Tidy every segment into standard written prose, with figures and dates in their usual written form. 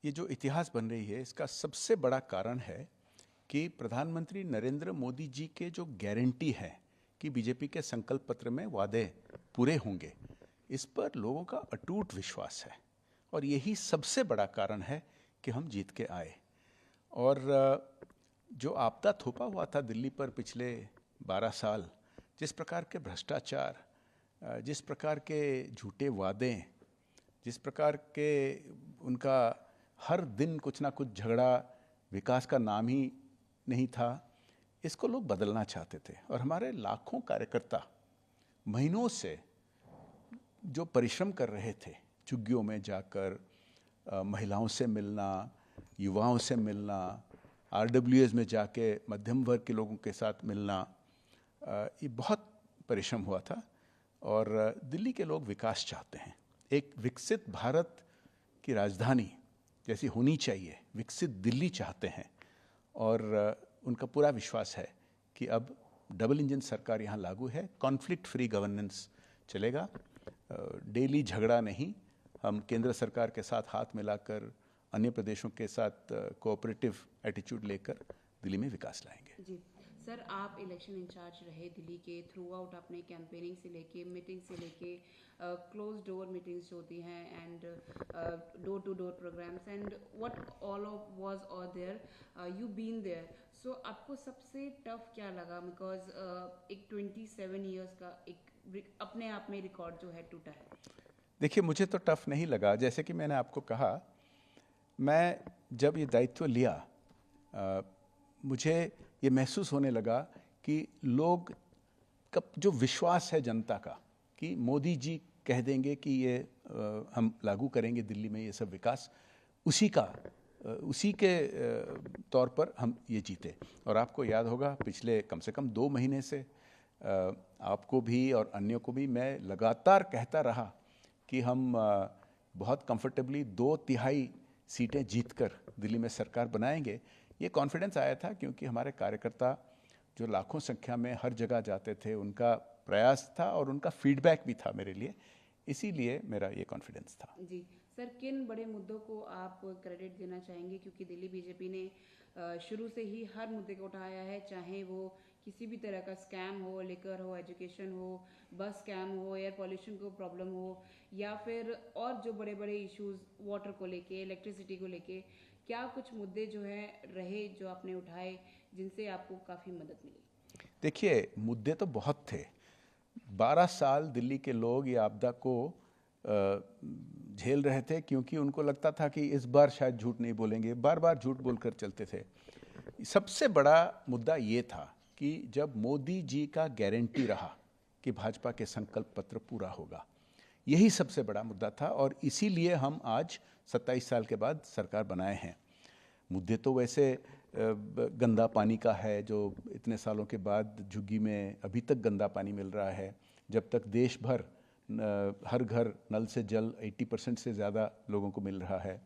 ये जो इतिहास बन रही है इसका सबसे बड़ा कारण है कि प्रधानमंत्री नरेंद्र मोदी जी के जो गारंटी है कि बीजेपी के संकल्प पत्र में वादे पूरे होंगे, इस पर लोगों का अटूट विश्वास है। और यही सबसे बड़ा कारण है कि हम जीत के आए। और जो आपदा थोपा हुआ था दिल्ली पर पिछले 12 साल, जिस प्रकार के भ्रष्टाचार, जिस प्रकार के झूठे वादे, जिस प्रकार के उनका हर दिन कुछ ना कुछ झगड़ा, विकास का नाम ही नहीं था, इसको लोग बदलना चाहते थे। और हमारे लाखों कार्यकर्ता महीनों से जो परिश्रम कर रहे थे, झुग्गियों में जाकर महिलाओं से मिलना, युवाओं से मिलना, आरडब्ल्यूएस में जाके मध्यम वर्ग के लोगों के साथ मिलना, ये बहुत परिश्रम हुआ था। और दिल्ली के लोग विकास चाहते हैं, एक विकसित भारत की राजधानी जैसी होनी चाहिए, विकसित दिल्ली चाहते हैं। और उनका पूरा विश्वास है कि अब डबल इंजन सरकार यहाँ लागू है, कॉन्फ्लिक्ट फ्री गवर्नेंस चलेगा, डेली झगड़ा नहीं। हम केंद्र सरकार के साथ हाथ मिलाकर, अन्य प्रदेशों के साथ कोऑपरेटिव एटीट्यूड लेकर दिल्ली में विकास लाएंगे। जी सर, आप इलेक्शन इंचार्ज रहे दिल्ली के। थ्रू आउट आपने कैंपेनिंग से लेके, मीटिंग से लेके, क्लोज डोर मीटिंग्स जो होती हैं, and door to door programmes, and what all of was और there, you been there. So आपको सबसे टफ क्या लगा? बिकॉज एक 27 ईयर्स का एक अपने आप में रिकॉर्ड जो है टूटा है। देखिए, मुझे तो टफ नहीं लगा। जैसे कि मैंने आपको कहा, मैं जब ये दायित्व लिया, मुझे ये महसूस होने लगा कि लोग का जो विश्वास है जनता का कि मोदी जी कह देंगे कि ये हम लागू करेंगे दिल्ली में ये सब विकास, उसी के तौर पर हम ये जीते। और आपको याद होगा, पिछले कम से कम 2 महीने से आपको भी और अन्यों को भी मैं लगातार कहता रहा कि हम बहुत कंफर्टेबली 2/3 सीटें जीतकर दिल्ली में सरकार बनाएंगे। ये कॉन्फिडेंस आया था क्योंकि हमारे कार्यकर्ता जो लाखों संख्या में हर जगह जाते थे, उनका प्रयास था और उनका फीडबैक भी था मेरे लिए, इसीलिए मेरा ये कॉन्फिडेंस था। जी सर, किन बड़े मुद्दों को आप क्रेडिट देना चाहेंगे? क्योंकि दिल्ली बीजेपी ने शुरू से ही हर मुद्दे को उठाया है, चाहे वो किसी भी तरह का स्कैम हो, लिकर हो, एजुकेशन हो, बस स्कैम हो, एयर पॉल्यूशन को प्रॉब्लम हो, या फिर और जो बड़े बड़े इश्यूज वाटर को लेके, इलेक्ट्रिसिटी को लेके, क्या कुछ मुद्दे जो है रहे जो आपने उठाए जिनसे आपको काफ़ी मदद मिली? देखिए, मुद्दे तो बहुत थे। 12 साल दिल्ली के लोग ये आपदा को झेल रहे थे क्योंकि उनको लगता था कि इस बार शायद झूठ नहीं बोलेंगे, बार बार झूठ बोलकर चलते थे। सबसे बड़ा मुद्दा ये था कि जब मोदी जी का गारंटी रहा कि भाजपा के संकल्प पत्र पूरा होगा, यही सबसे बड़ा मुद्दा था। और इसीलिए हम आज 27 साल के बाद सरकार बनाए हैं। मुद्दे तो वैसे गंदा पानी का है, जो इतने सालों के बाद झुग्गी में अभी तक गंदा पानी मिल रहा है, जब तक देश भर हर घर नल से जल 80% से ज़्यादा लोगों को मिल रहा है।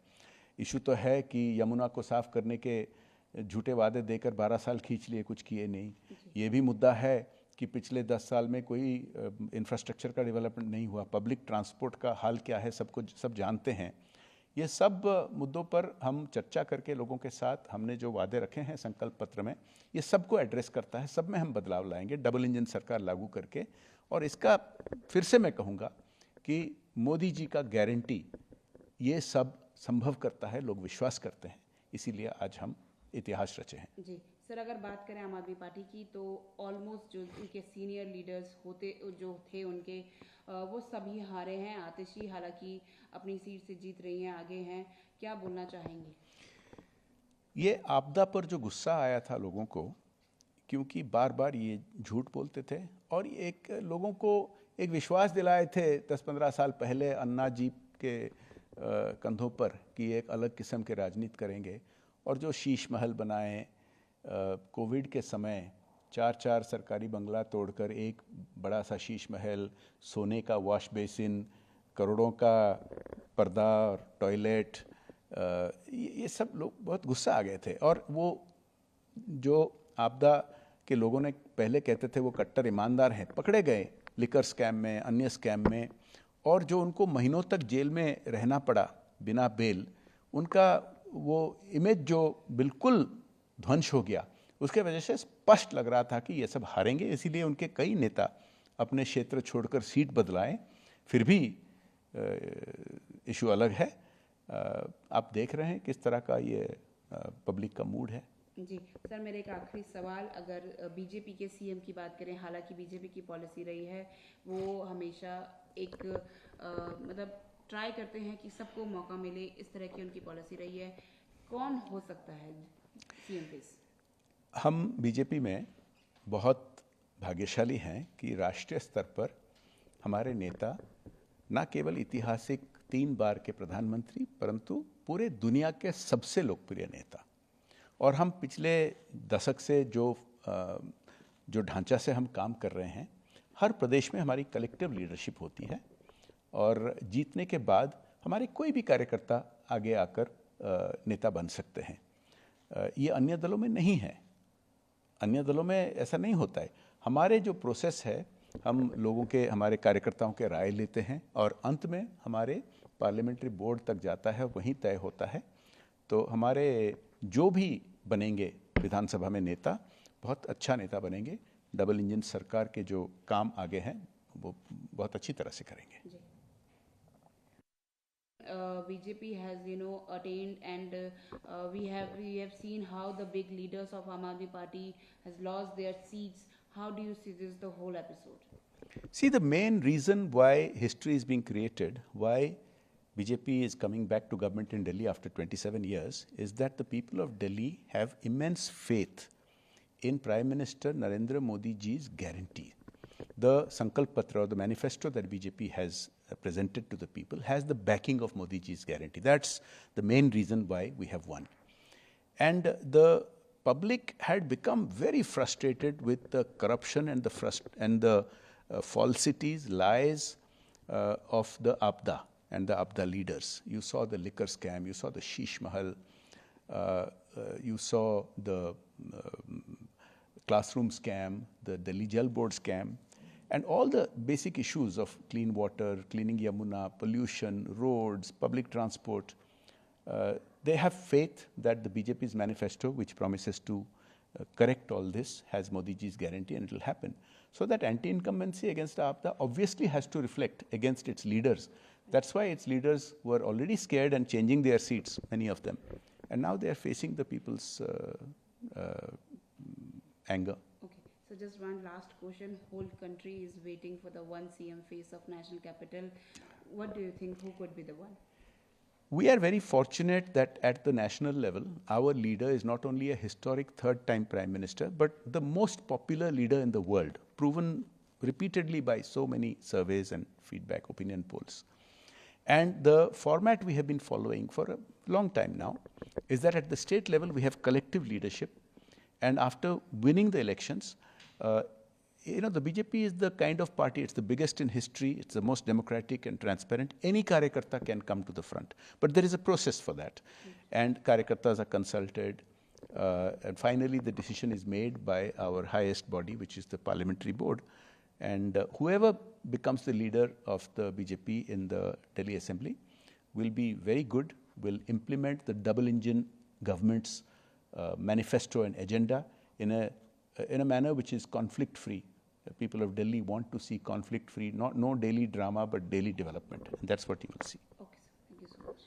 इशू तो है कि यमुना को साफ करने के झूठे वादे देकर 12 साल खींच लिए, कुछ किए नहीं। ये भी मुद्दा है कि पिछले 10 साल में कोई इंफ्रास्ट्रक्चर का डेवलपमेंट नहीं हुआ, पब्लिक ट्रांसपोर्ट का हाल क्या है सब जानते हैं। ये सब मुद्दों पर हम चर्चा करके लोगों के साथ हमने जो वादे रखे हैं संकल्प पत्र में, ये सबको एड्रेस करता है। सब में हम बदलाव लाएंगे, डबल इंजन सरकार लागू करके। और इसका फिर से मैं कहूँगा कि मोदी जी का गारंटी ये सब संभव करता है, लोग विश्वास करते हैं, इसीलिए आज हम इतिहास रचे हैं। जी सर, अगर बात करें आम आदमी पार्टी की, तो ऑलमोस्ट जो उनके सीनियर लीडर्स होते जो थे उनके, वो सभी हारे हैं। आतिशी हालांकि अपनी सीट से जीत रही हैं, आगे हैं। क्या बोलना चाहेंगे? ये आपदा पर जो गुस्सा आया था लोगों को, क्योंकि बार बार ये झूठ बोलते थे और एक लोगों को एक विश्वास दिलाए थे 10-15 साल पहले अन्ना जी के कंधों पर कि एक अलग किस्म के राजनीति करेंगे। और जो शीश महल बनाए कोविड के समय, 4-4 सरकारी बंगला तोड़कर एक बड़ा सा शीश महल, सोने का वॉश बेसिन, करोड़ों का पर्दा और टॉयलेट, ये सब लोग बहुत गुस्सा आ गए थे। और वो जो आपदा के लोगों ने पहले कहते थे वो कट्टर ईमानदार हैं, पकड़े गए लिकर स्कैम में, अन्य स्कैम में, और जो उनको महीनों तक जेल में रहना पड़ा बिना बेल, उनका वो इमेज जो बिल्कुल ध्वंस हो गया, उसके वजह से स्पष्ट लग रहा था कि ये सब हारेंगे। इसीलिए उनके कई नेता अपने क्षेत्र छोड़कर सीट बदलाएं। फिर भी इशू अलग है। आप देख रहे हैं किस तरह का ये पब्लिक का मूड है। जी सर, मेरे एक आखिरी सवाल, अगर बीजेपी के सीएम की बात करें, हालांकि बीजेपी की पॉलिसी रही है वो हमेशा एक मतलब ट्राई करते हैं कि सबको मौका मिले, इस तरह की उनकी पॉलिसी रही है, कौन हो सकता है सीएम प्लीज? हम बीजेपी में बहुत भाग्यशाली हैं कि राष्ट्रीय स्तर पर हमारे नेता न केवल ऐतिहासिक 3 बार के प्रधानमंत्री, परंतु पूरे दुनिया के सबसे लोकप्रिय नेता। और हम पिछले दशक से जो ढांचा से हम काम कर रहे हैं, हर प्रदेश में हमारी कलेक्टिव लीडरशिप होती है और जीतने के बाद हमारे कोई भी कार्यकर्ता आगे आकर नेता बन सकते हैं। ये अन्य दलों में नहीं है। अन्य दलों में ऐसा नहीं होता है। हमारे जो प्रोसेस है, हम लोगों के, हमारे कार्यकर्ताओं के राय लेते हैं और अंत में हमारे पार्लियामेंट्री बोर्ड तक जाता है, वहीं तय होता है। तो हमारे जो भी बनेंगे विधानसभा में नेता, बहुत अच्छा नेता बनेंगे। डबल इंजन सरकार के जो काम आगे हैं वो बहुत अच्छी तरह से करेंगे। BJP has attained, and we have seen how the big leaders of Aam Aadmi Party has lost their seats. How do you see this the whole episode? See, the main reason why history is being created, why BJP is coming back to government in Delhi after 27 years, is that the people of Delhi have immense faith in Prime Minister Narendra Modi ji's guarantee. The Sankalp Patra, or the manifesto that BJP has presented to the people, has the backing of Modi ji's guarantee. That's the main reason why we have won. And the public had become very frustrated with the corruption and the falsities, lies of the APDA and the APDA leaders. You saw the liquor scam, you saw the Sheesh Mahal, you saw the classroom scam, the Delhi Jal Board scam, and all the basic issues of clean water, cleaning Yamuna, pollution, roads, public transport. They have faith that the BJP's manifesto, which promises to correct all this, has Modi ji's guarantee, and it will happen. So that anti-incumbency against APDA obviously has to reflect against its leaders. That's why its leaders were already scared and changing their seats, many of them. And now they are facing the people's anger. Okay, so just one last question. Whole country is waiting for the one CM face of national capital. What do you think, who could be the one? We are very fortunate that at the national level, our leader is not only a historic third-time Prime Minister, but the most popular leader in the world, proven repeatedly by so many surveys and feedback, opinion polls. And the format we have been following for a long time now is that at the state level, we have collective leadership. And after winning the elections, the BJP is the kind of party, it's the biggest in history, it's the most democratic and transparent. Any Karyakarta can come to the front. But there is a process for that. And Karyakartas are consulted. And finally, the decision is made by our highest body, which is the parliamentary board. And whoever becomes the leader of the BJP in the Delhi Assembly will be very good, will implement the double engine government's manifesto and agenda in a manner which is conflict-free. People of Delhi want to see conflict-free, no daily drama, but daily development. And that's what you will see.